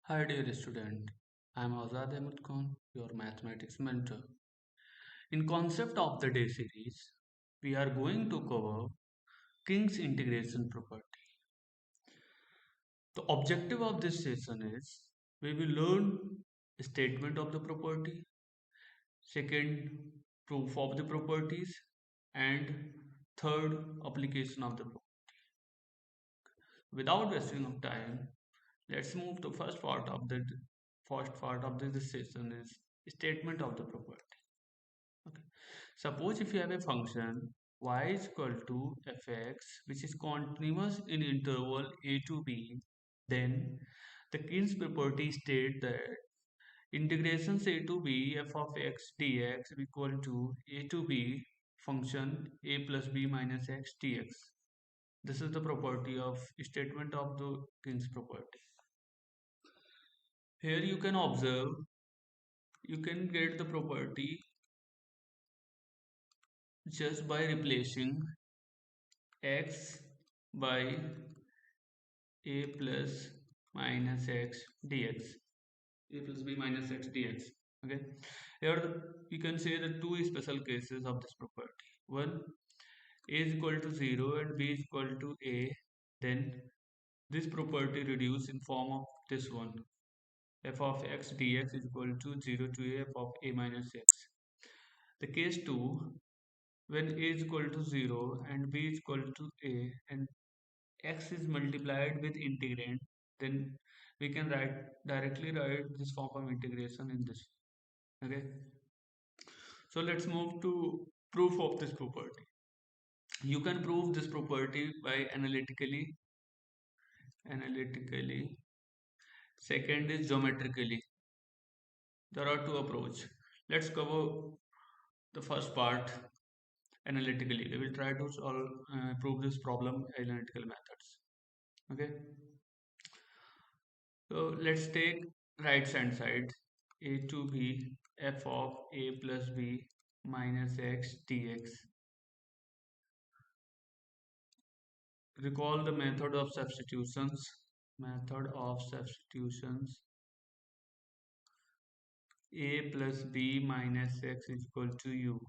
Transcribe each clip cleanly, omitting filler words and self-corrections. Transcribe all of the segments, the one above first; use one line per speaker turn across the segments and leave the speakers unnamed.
Hi dear student, I am Azad Ahamad, your mathematics mentor. In concept of the day series, we are going to cover King's integration property. The objective of this session is we will learn statement of the property, second proof of the properties, and third application of the property. Without wasting of time, let's move to first part of this session is statement of the property. Okay. Suppose if you have a function y is equal to fx which is continuous in interval a to b, then the King's property states that integration a to b f of x dx is equal to a to b function a plus b minus x dx. This is the property of statement of the King's property. Here you can observe, you can get the property just by replacing x by a plus minus x dx, a plus b minus x dx. Okay, here you can say the two special cases of this property. One, a is equal to 0 and b is equal to a, then this property reduced in form of this one, f of x dx is equal to 0 to a f of a minus x. The case 2, when a is equal to 0 and b is equal to a and x is multiplied with integrand, then we can directly write this form of integration in this. Okay, so let's move to proof of this property. You can prove this property by analytically. Second is geometrically. There are two approaches. Let's cover the first part analytically. We will try to prove this problem analytical methods. Okay, so let's take right hand side, a to b f of a plus b minus x dx. Recall the method of substitutions. Method of substitutions. A plus b minus x is equal to u.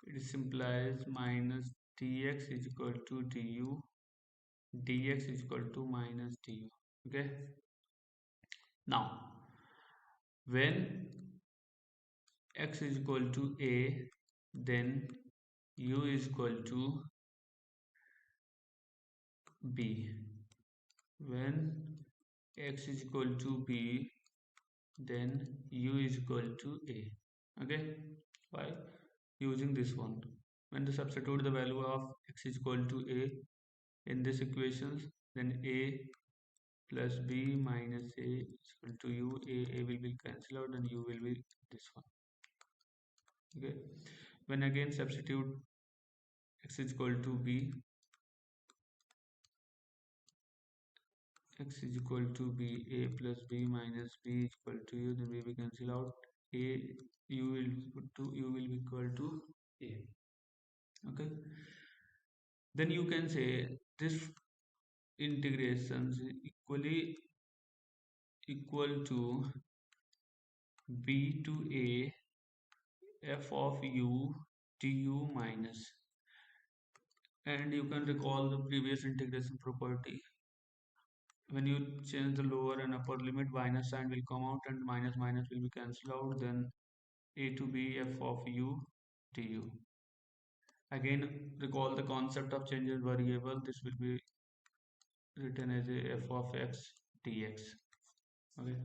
It implies minus dx is equal to du. Dx is equal to minus du. Okay. Now, when x is equal to a, then u is equal to b. When x is equal to b, then u is equal to a. Okay, by using this one, when they substitute the value of x is equal to a in this equations, then a plus b minus a is equal to u. A will be cancelled out and u will be this one. Okay, when again substitute x is equal to b, x is equal to b, a plus b minus b is equal to u, then we will cancel out a, u will be equal to a. Okay, then you can say this integrations equally equal to b to a f of u du minus, and you can recall the previous integration property. When you change the lower and upper limit, minus sign will come out and minus minus will be cancelled out, then a to b f of u du. Again, recall the concept of changes variable. This will be written as a f of x dx. Okay,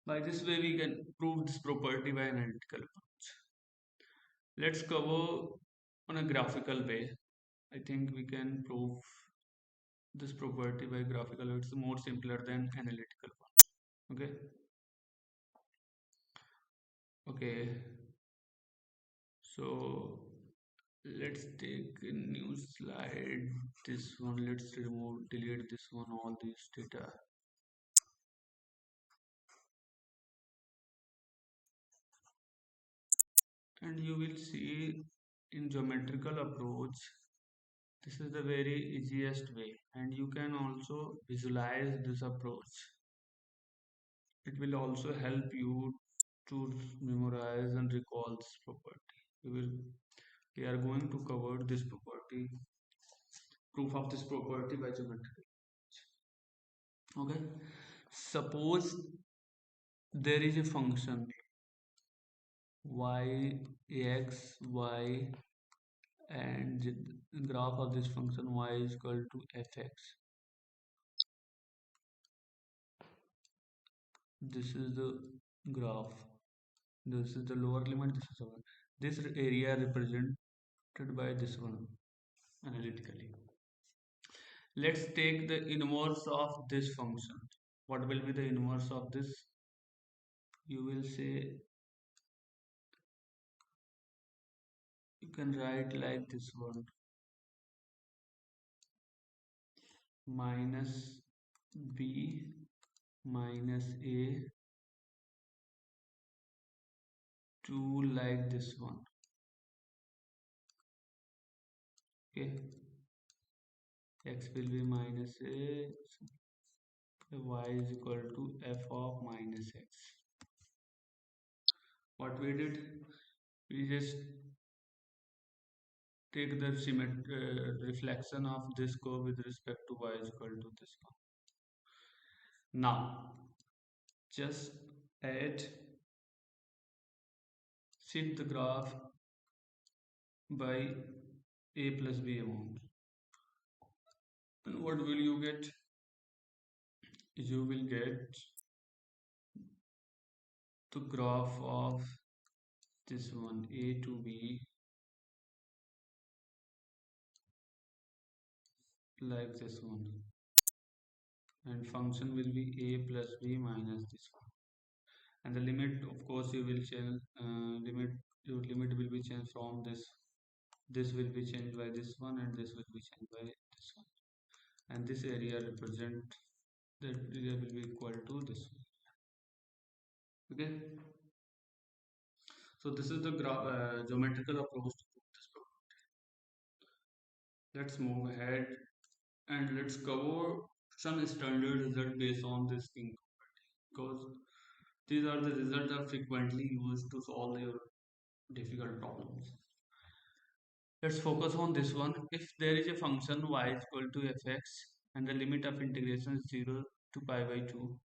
by this way we can prove this property by analytical approach. Let's cover on a graphical way. I think we can prove this property by graphical. It's more simpler than analytical one. Okay, okay, so let's take a new slide. This one, let's delete this one, all this data. And you will see in geometrical approach This is the very easiest way, and you can also visualize this approach. It will also help you to memorize and recall this property. We are going to cover this property, proof of this property by geometry. Okay. Suppose there is a function y, x, y, and the graph of this function y is equal to fx. This is the graph. This is the lower limit. This is our. This area represented by this one analytically. Let's take the inverse of this function. What will be the inverse of this? You will say, you can write like this one, minus b minus a, 2 like this one. Okay, x will be minus a, y is equal to f of minus x. What we did, we just take the reflection of this curve with respect to y is equal to this one. Now just add, shift the graph by a plus b amount, and what will you get? You will get the graph of this one, a to b, like this one, and function will be a plus b minus this one, and the limit, of course, you will change, your limit will be changed from this will be changed by this one, and this will be changed by this one, and this area represent, that area will be equal to this one. Okay, so this is the geometrical approach to prove this problem. Let's move ahead and let's cover some standard result based on this thing, because these are the results are frequently used to solve your difficult problems. Let's focus on this one. If there is a function y is equal to fx and the limit of integration is 0 to pi by 2,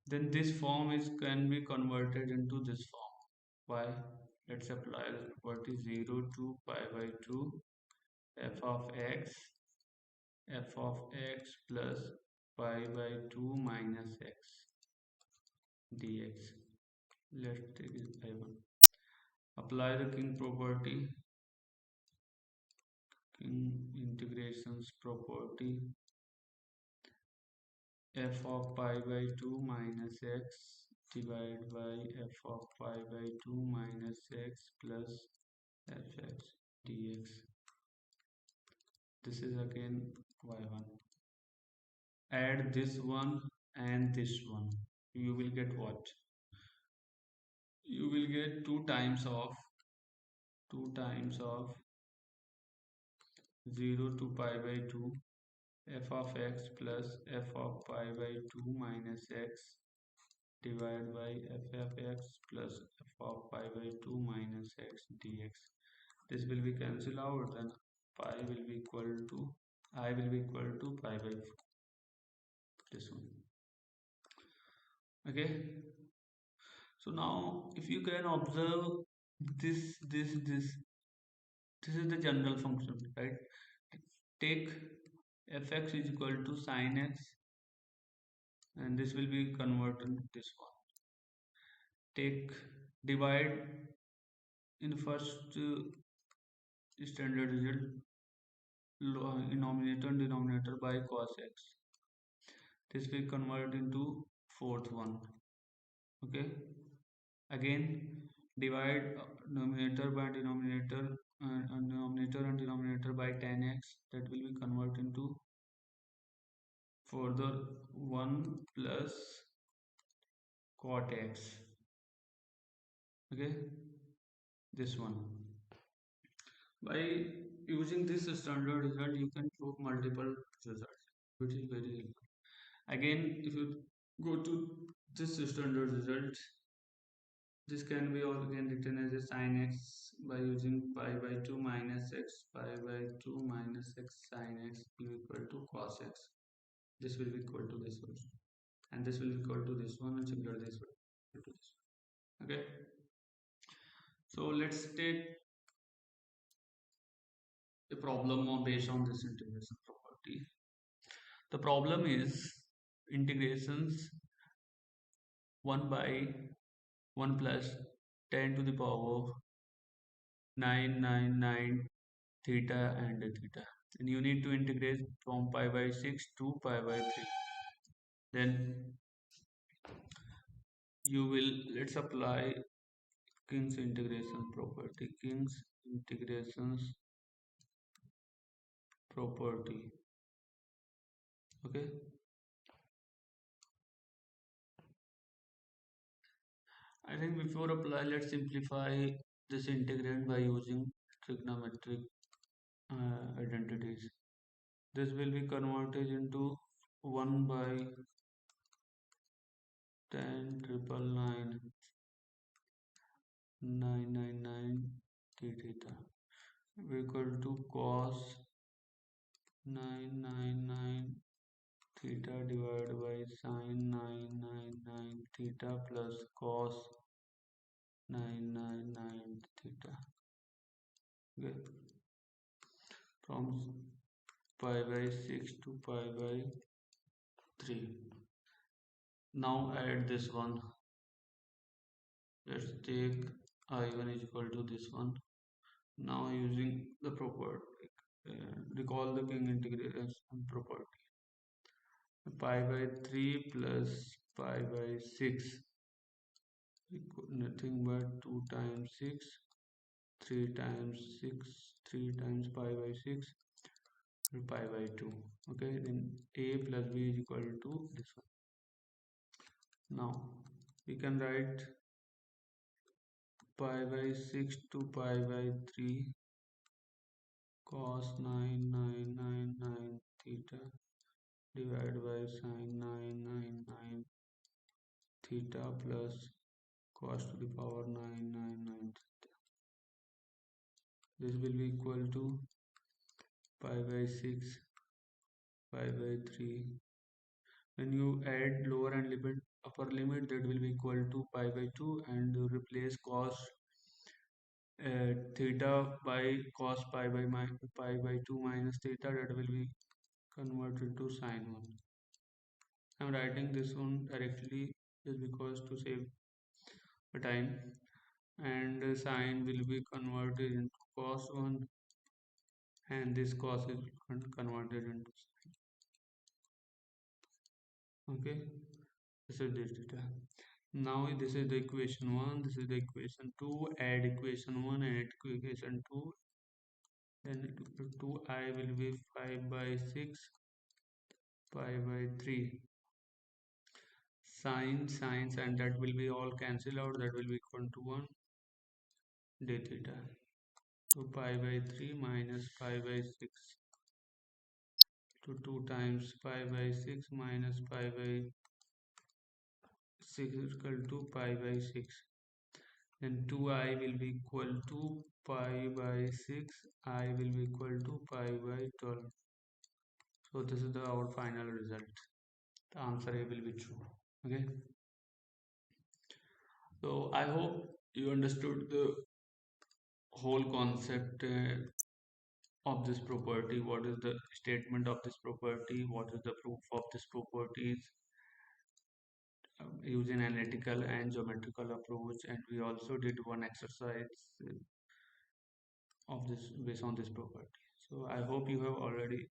then this form can be converted into this form. Why? Let's apply the property 0 to pi by 2 f of x plus pi by 2 minus x dx. Let's take it by 1. Apply the king property, king integrations property, f of pi by 2 minus x divided by f of pi by 2 minus x plus fx dx. This is again y1. Add this one and this one. You will get what? You will get 2 times of 0 to pi by 2 f of x plus f of pi by 2 minus x divided by f of x plus f of pi by 2 minus x dx. This will be cancelled out, then pi will be equal to, I will be equal to pi by 4. This one. Okay. So now if you can observe this is the general function, right? Take fx is equal to sine x, and this will be converted to this one. Take, divide in first standard result, denominator and denominator by cos x. This will convert into fourth one. Okay, again divide numerator by denominator, denominator and denominator by tan x. That will be converted into further 1 plus cot x. Okay, this one. By using this standard result you can prove multiple results, which is very helpful. Again, if you go to this standard result, this can be all again written as a sin x by using pi by 2 minus x, pi by 2 minus x sin x will be equal to cos x. This will be equal to this one, and this will be equal to this one, and similar this will be equal to this one. Okay, so let's take a problem based on this integration property. The problem is integrations 1 by 1 plus 10 to the power 999 theta and theta, and you need to integrate from pi by 6 to pi by 3. Then you will, let's apply King's integration property. King's integrations property. Okay, I think before apply, let's simplify this integrand by using trigonometric identities. This will be converted into 1 by 10 triple 9 999 theta equal to cos 999 theta divided by sin 999 theta plus cos 999 theta. Okay, from pi by 6 to pi by 3. Now add this one. Let's take I1 is equal to this one. Now using the property, recall the King integration property. Pi by 3 plus pi by 6 equal nothing but 2 times 6, 3 times 6, 3 times pi by 6, pi by 2. Okay, then a plus b is equal to this one. Now we can write pi by 6 to pi by 3 cos 9999 theta divided by sin 999 theta plus cos to the power 999 theta. This will be equal to pi by 6 pi by 3. When you add lower and limit upper limit, that will be equal to pi by 2, and you replace cos theta by cos pi by pi by 2 minus theta, that will be converted to sin 1. I'm writing this one directly just because to save the time, and sine will be converted into cos 1, and this cos is converted into sine. Okay, this is this data. Now this is the equation 1, this is the equation 2. Add equation 1 and add equation 2, then 2I will be 5 by 6 pi by 3 sines, and that will be all cancel out, that will be equal to 1 d theta. So pi by 3 minus pi by 6 to 2 times pi by 6 minus pi by 6 is equal to pi by 6. Then 2I will be equal to pi by 6, I will be equal to pi by 12. So this is our final result. The answer A will be true. Okay, so I hope you understood the whole concept of this property. What is the statement of this property, what is the proof of this properties, using analytical and geometrical approach, and we also did one exercise of this based on this property. So I hope you have already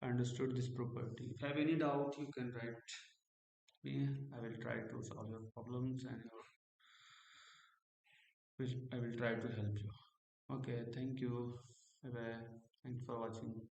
understood this property. If you have any doubt, you can write me. I will try to solve your problems, and I will try to help you. Okay, thank you. Bye bye. Thanks for watching.